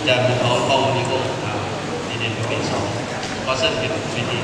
จะมีเขาเข้านิโก้ในเดือนเป็นสองก็เส้นเป็นวิธี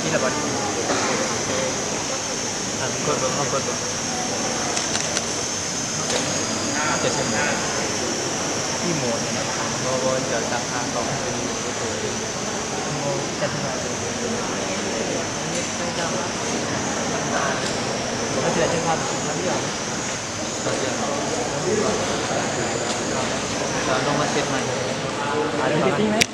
ที่ระบาดกดลงกดลงจะใช้ที่หมดนะครับเพราะว่าจะตั้งค่าต่อเป็นตัวโมจะทำอะไรนี่ไม่จำก็จะใช้ภาพทั้งอย่างต่อจากเราลงมาเซตใหม่อะไรแบบนี้